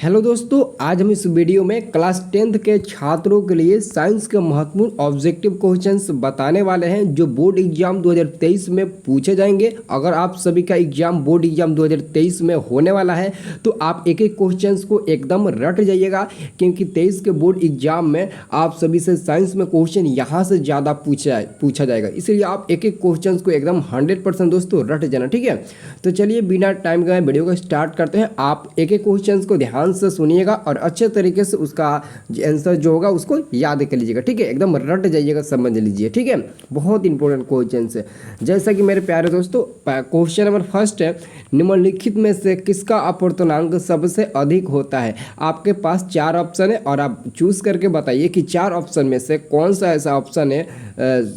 Hello दोस्तों, आज हम इस वीडियो में क्लास 10th के छात्रों के लिए साइंस के महत्वपूर्ण ऑब्जेक्टिव क्वेश्चंस बताने वाले हैं जो बोर्ड एग्जाम 2023 में पूछे जाएंगे। अगर आप सभी का एग्जाम बोर्ड एग्जाम 2023 में होने वाला है तो आप एक एक क्वेश्चंस को एकदम रट जाइएगा, क्योंकि 23 के बोर्ड एग्जाम में आप सभी से साइंस में क्वेश्चन यहाँ से ज़्यादा पूछा जाएगा, इसलिए आप एक एक क्वेश्चन को एकदम 100% दोस्तों रट जाना। ठीक है, तो चलिए बिना टाइम गए वीडियो को स्टार्ट करते हैं। आप एक एक क्वेश्चन को ध्यान से सुनिएगा और अच्छे तरीके से उसका आंसर जो होगा उसको याद कर लीजिएगा। ठीक है, एकदम रट जाइएगा, समझ लीजिए। ठीक है, बहुत इंपॉर्टेंट क्वेश्चन है। जैसा कि मेरे प्यारे दोस्तों, क्वेश्चन नंबर फर्स्ट है, निम्नलिखित में से किसका अपूर्णांक सबसे अधिक होता है। आपके पास 4 ऑप्शन है और आप चूज करके बताइए कि 4 ऑप्शन में से कौन सा ऐसा ऑप्शन है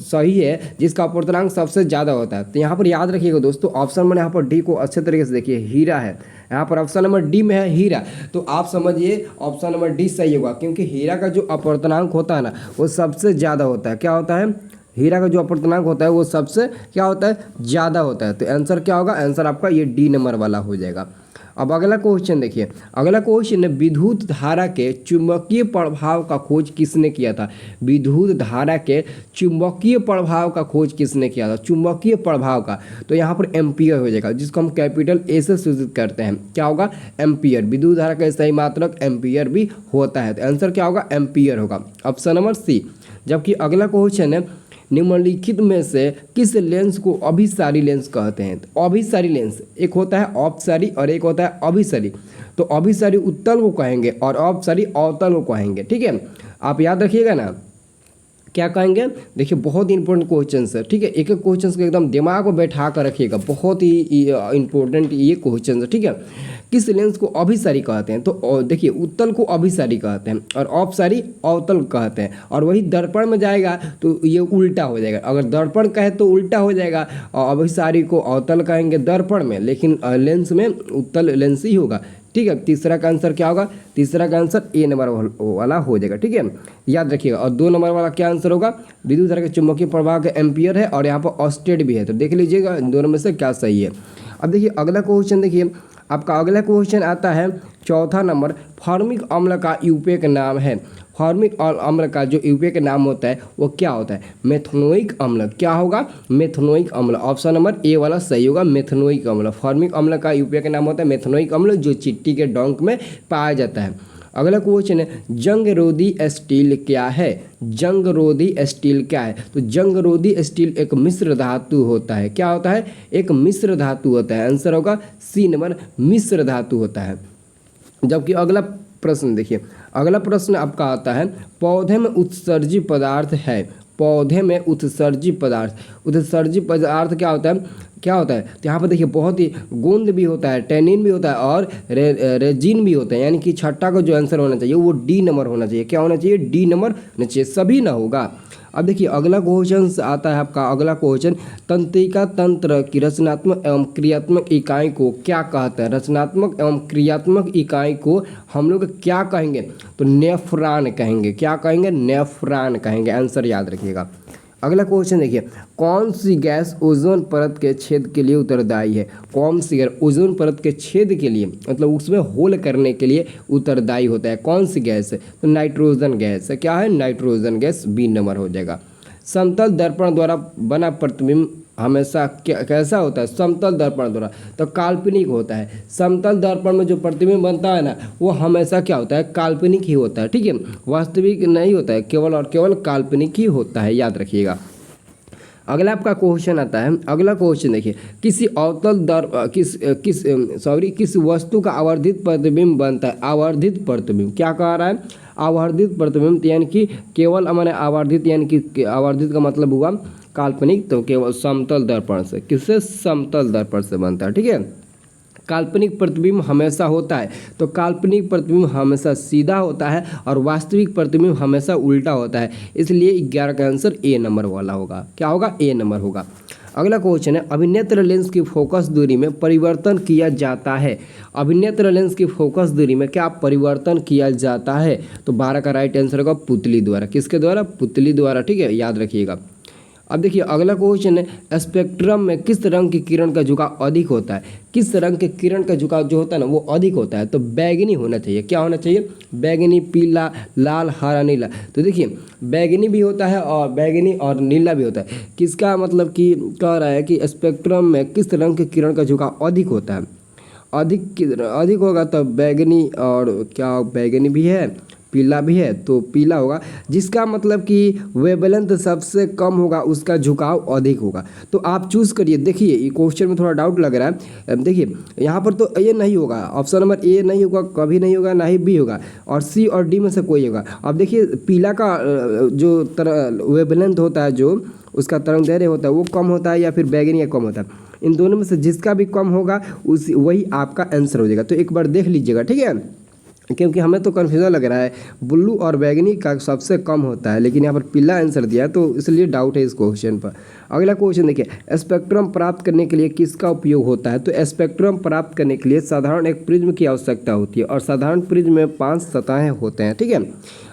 सही है जिसका अपूर्णांक सबसे ज़्यादा होता है। तो यहाँ पर याद रखिएगा दोस्तों, ऑप्शन नंबर यहाँ पर डी को अच्छे तरीके से देखिए, हीरा है। यहाँ पर ऑप्शन नंबर डी में है हीरा, तो आप समझिए ऑप्शन नंबर डी सही होगा, क्योंकि हीरा का जो अपूर्णांक होता है ना वो सबसे ज़्यादा होता है। क्या होता है? हीरा का जो अपूर्णांक होता है वो सबसे क्या होता है? ज़्यादा होता है। तो आंसर क्या होगा? आंसर आपका ये डी नंबर वाला हो जाएगा। अब अगला क्वेश्चन देखिए, अगला क्वेश्चन है, विद्युत धारा के चुंबकीय प्रभाव का खोज किसने किया था। विद्युत धारा के चुंबकीय प्रभाव का खोज किसने किया था? चुंबकीय प्रभाव का, तो यहाँ पर एम्पियर हो जाएगा, जिसको हम कैपिटल ए से सूचित करते हैं। क्या होगा? एम्पियर। विद्युत धारा का सही मात्रक एम्पियर भी होता है, तो आंसर क्या होगा? एम्पियर होगा, ऑप्शन नंबर सी। जबकि अगला क्वेश्चन है, निम्नलिखित में से किस लेंस को अभिसारी लेंस कहते हैं। तो अभिसारी लेंस, एक होता है अपसारी और एक होता है अभिसारी। तो अभिसारी उत्तल को कहेंगे और अपसारी अवतल को कहेंगे। ठीक है, आप याद रखिएगा ना क्या कहेंगे। देखिए बहुत इंपॉर्टेंट क्वेश्चन है। ठीक है, एक एक क्वेश्चन को एकदम दिमाग में बैठा कर रखिएगा, बहुत ही इंपॉर्टेंट ये क्वेश्चन है। ठीक है, किस लेंस को अभिसारी कहते हैं। तो देखिए उत्तल को अभिसारी कहते हैं और अपसारी अवतल कहते हैं, और वही दर्पण में जाएगा तो ये उल्टा हो जाएगा। अगर दर्पण कहे तो उल्टा हो जाएगा, और अभिसारी को अवतल कहेंगे दर्पण में, लेकिन लेंस में उत्तल लेंस ही होगा। ठीक है, तीसरा का आंसर क्या होगा? तीसरा का आंसर ए नंबर वाला हो जाएगा। ठीक है, याद रखिएगा। और 2 नंबर वाला क्या आंसर होगा? विद्युत धारा के चुंबकीय प्रभाव का एम्पियर है और यहाँ पर ऑस्टेट भी है, तो देख लीजिएगा इन दोनों में से क्या सही है। अब देखिए अगला क्वेश्चन, देखिए आपका अगला क्वेश्चन आता है चौथा नंबर, फॉर्मिक अम्ल का यूपेक नाम है। फॉर्मिक अम्ल का जो यूपेक नाम होता है वो क्या होता है? मेथनोइक अम्ल। क्या होगा? मेथनोइक अम्ल, ऑप्शन नंबर ए वाला सही होगा, मेथनोइक अम्ल। फॉर्मिक अम्ल का यूपेक नाम होता है मेथनोइक अम्ल, जो चिट्टी के डंक में पाया जाता है। अगला क्वेश्चन है, जंगरोधी स्टील क्या है। जंगरोधी स्टील क्या है? तो जंगरोधी स्टील एक मिश्र धातु होता है। क्या होता है? एक मिश्र धातु होता है, आंसर होगा सी नंबर, मिश्र धातु होता है। जबकि अगला प्रश्न देखिए, अगला प्रश्न आपका आता है, पौधे में उत्सर्जी पदार्थ है। पौधे में उत्सर्जी पदार्थ, उत्सर्जी पदार्थ क्या होता है? क्या होता है? तो यहाँ पर देखिए बहुत ही गोंद भी होता है, टैनिन भी होता है और रेजिन भी होता है, यानी कि छठा का जो आंसर होना चाहिए वो डी नंबर होना चाहिए। क्या होना चाहिए? डी नंबर होना चाहिए, सभी ना होगा। अब देखिए अगला क्वेश्चन आता है आपका, अगला क्वेश्चन, तंत्रिका तंत्र की रचनात्मक एवं क्रियात्मक इकाई को क्या कहते हैं। रचनात्मक एवं क्रियात्मक इकाई को हम लोग क्या कहेंगे? तो नेफ्रॉन कहेंगे। क्या कहेंगे? नेफ्रॉन कहेंगे, आंसर याद रखिएगा। अगला क्वेश्चन देखिए, कौन सी गैस ओजोन परत के छेद के लिए उत्तरदायी है। कौन सी गैस ओजोन परत के छेद के लिए, मतलब उसमें होल करने के लिए उत्तरदायी होता है? कौन सी गैस है? तो नाइट्रोजन गैस है। क्या है? नाइट्रोजन गैस, बी नंबर हो जाएगा। समतल दर्पण द्वारा बना प्रतिबिंब हमेशा कैसा होता है? समतल दर्पण द्वारा, तो काल्पनिक होता है। समतल दर्पण में जो प्रतिबिंब बनता है ना वो हमेशा क्या होता है? काल्पनिक ही होता है। ठीक है, वास्तविक नहीं होता है, केवल और केवल काल्पनिक ही होता है, याद रखिएगा। अगला आपका क्वेश्चन आता है, अगला क्वेश्चन देखिए, किसी अवतल किस वस्तु का आवर्धित प्रतिबिंब बनता है। आवर्धित प्रतिबिंब क्या कह रहा है? आवर्धित प्रतिबिंब, यानी कि केवल मैंने आवर्धित, यानी कि आवर्धित का मतलब हुआ काल्पनिक, तो केवल समतल दर्पण से, किससे? समतल दर्पण से बनता है। ठीक है, काल्पनिक प्रतिबिंब हमेशा होता है, तो काल्पनिक प्रतिबिंब हमेशा सीधा होता है और वास्तविक प्रतिबिंब हमेशा उल्टा होता है, इसलिए 11 का आंसर ए नंबर वाला होगा। क्या होगा? ए नंबर होगा। अगला क्वेश्चन है, अभिनेत्र लेंस की फोकस दूरी में परिवर्तन किया जाता है। अभिनेत्र लेंस की फोकस दूरी में क्या परिवर्तन किया जाता है? तो 12 का राइट आंसर होगा पुतली द्वारा। किसके द्वारा? पुतली द्वारा। ठीक है, याद रखिएगा। अब देखिए अगला क्वेश्चन है, स्पेक्ट्रम में किस रंग की किरण का झुकाव अधिक होता है? किस रंग के किरण का झुकाव जो होता है ना वो अधिक होता है? तो बैगनी होना चाहिए। क्या होना चाहिए? बैगनी, पीला, लाल, हरा, नीला। तो देखिए बैगनी भी होता है और बैगनी और नीला भी होता है। किसका मतलब कि कह रहा है कि स्पेक्ट्रम में किस रंग के किरण का झुकाव अधिक होता है? अधिक होगा तो बैगनी, और क्या बैगनी भी है, पीला भी है, तो पीला होगा। जिसका मतलब कि वेवलेंथ सबसे कम होगा उसका झुकाव अधिक होगा। तो आप चूज़ करिए। देखिए ये क्वेश्चन में थोड़ा डाउट लग रहा है। देखिए यहाँ पर तो ये नहीं होगा, ऑप्शन नंबर ए नहीं होगा, कभी नहीं होगा, ना ही बी होगा, और सी और डी में से कोई होगा। अब देखिए पीला का जो वेवलेंथ होता है, जो उसका तरंगदैर्घ्य होता है वो कम होता है, या फिर बैगनी का कम होता है। इन दोनों में से जिसका भी कम होगा उस वही आपका आंसर हो जाएगा। तो एक बार देख लीजिएगा, ठीक है, क्योंकि हमें तो कन्फ्यूजन लग रहा है, ब्लू और बैगनी का सबसे कम होता है, लेकिन यहाँ पर पीला आंसर दिया है, तो इसलिए डाउट है इस क्वेश्चन पर। अगला क्वेश्चन देखिए, स्पेक्ट्रम प्राप्त करने के लिए किसका उपयोग होता है? तो स्पेक्ट्रम प्राप्त करने के लिए साधारण एक प्रिज्म की आवश्यकता होती है, और साधारण प्रिज्म में 5 सतहें होते हैं, ठीक है।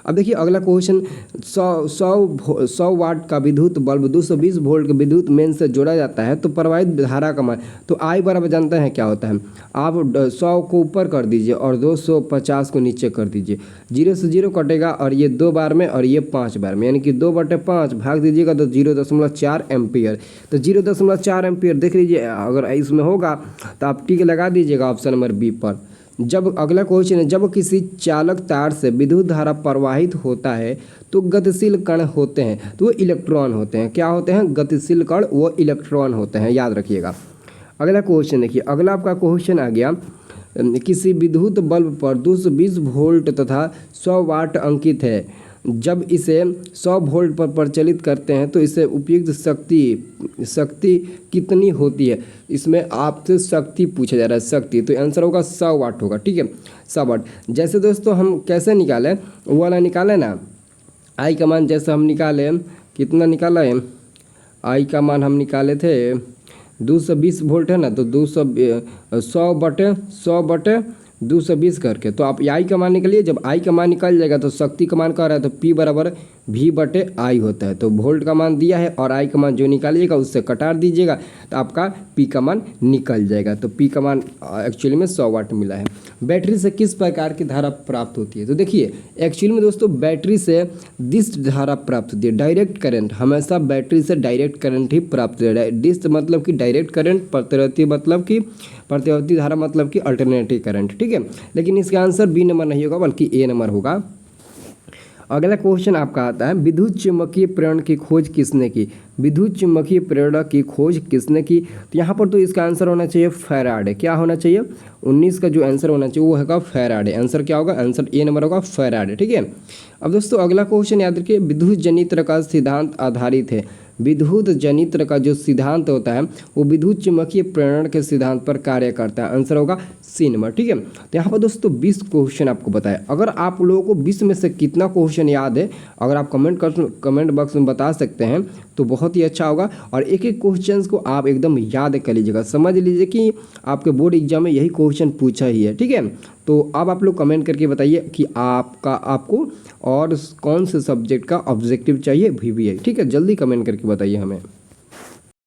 अब देखिए अगला क्वेश्चन, 100 वाट का विद्युत बल्ब 220 वोल्ट के विद्युत मेन से जोड़ा जाता है, तो प्रवाहित धारा का मान, तो आई बराबर जानते हैं क्या होता है? आप 100 को ऊपर कर दीजिए और 250 को नीचे कर दीजिए, 0 से 0 कटेगा, और ये 2 बार में और ये 5 बार में, यानी कि 2/5 भाग दीजिएगा तो 0.4 एम्पियर। तो 0.4 एम्पियर देख लीजिए, अगर इसमें होगा तो आप टिक लगा दीजिएगा ऑप्शन नंबर बी पर। जब अगला क्वेश्चन है, जब किसी चालक तार से विद्युत धारा प्रवाहित होता है तो गतिशील कण होते हैं, तो वो इलेक्ट्रॉन होते हैं। क्या होते हैं? गतिशील कण, वो इलेक्ट्रॉन होते हैं, याद रखिएगा। अगला क्वेश्चन देखिए, अगला आपका क्वेश्चन आ गया, किसी विद्युत बल्ब पर 220 वोल्ट तथा 100 वाट अंकित है। जब इसे 100 वोल्ट पर प्रचलित करते हैं तो इसे उपयुक्त शक्ति कितनी होती है? इसमें आपसे शक्ति पूछा जा रहा है, शक्ति, तो आंसर होगा 100 वाट होगा, ठीक है, 100 वाट। जैसे दोस्तों हम कैसे निकालें, वो वाला निकालें ना, आई का मान जैसे हम निकाले, कितना निकाला है, आई का मान हम निकाले थे 220 वोल्ट है ना, तो 100/220 करके, तो आप आई का मान निकालिए। जब आई का मान निकल जाएगा तो शक्ति का मान कह रहा है, तो P बराबर V/I होता है। तो वोल्ट का मान दिया है और आई का मान जो निकालिएगा उससे कटार दीजिएगा, तो आपका P का मान निकल जाएगा। तो P का मान एक्चुअली में 100 वाट मिला है। बैटरी से किस प्रकार की धारा प्राप्त होती है? तो देखिए एक्चुअली में दोस्तों बैटरी से डिस्ट धारा प्राप्त होती है, डायरेक्ट करंट। हमेशा बैटरी से डायरेक्ट करंट ही प्राप्त होता है। डिस्ट मतलब कि डायरेक्ट करंट, प्रतिवर्ती धारा मतलब कि अल्टरनेटिव करंट, ठीक है। लेकिन इसका आंसर बी नंबर नहीं होगा बल्कि ए नंबर होगा। अगला क्वेश्चन आपका आता है, विद्युत चुम्बकीय प्रेरण की खोज किसने की? विद्युत चुम्बकीय प्रेरण की खोज किसने की? तो यहाँ पर तो इसका आंसर होना चाहिए फैराडे। क्या होना चाहिए? 19 का जो आंसर होना चाहिए वो होगा फैराडे। आंसर क्या होगा? आंसर ए नंबर होगा फैराडे, ठीक है। अब दोस्तों अगला क्वेश्चन याद रखिए, विद्युत जनित्र का सिद्धांत आधारित है। विद्युत जनित्र का जो सिद्धांत होता है वो विद्युत चुम्बकीय प्रेरण के सिद्धांत पर कार्य करता है। आंसर होगा सी नंबर, ठीक है। तो यहाँ पर दोस्तों 20 क्वेश्चन आपको बताया। अगर आप लोगों को 20 में से कितना क्वेश्चन याद है, अगर आप कमेंट बॉक्स में बता सकते हैं तो बहुत ही अच्छा होगा। और एक एक क्वेश्चन को आप एकदम याद कर लीजिएगा, समझ लीजिए कि आपके बोर्ड एग्जाम में यही क्वेश्चन पूछा ही है, ठीक है। तो अब आप लोग कमेंट करके बताइए कि आपको और कौन से सब्जेक्ट का ऑब्जेक्टिव चाहिए VVI, ठीक है। जल्दी कमेंट करके बताइए हमें।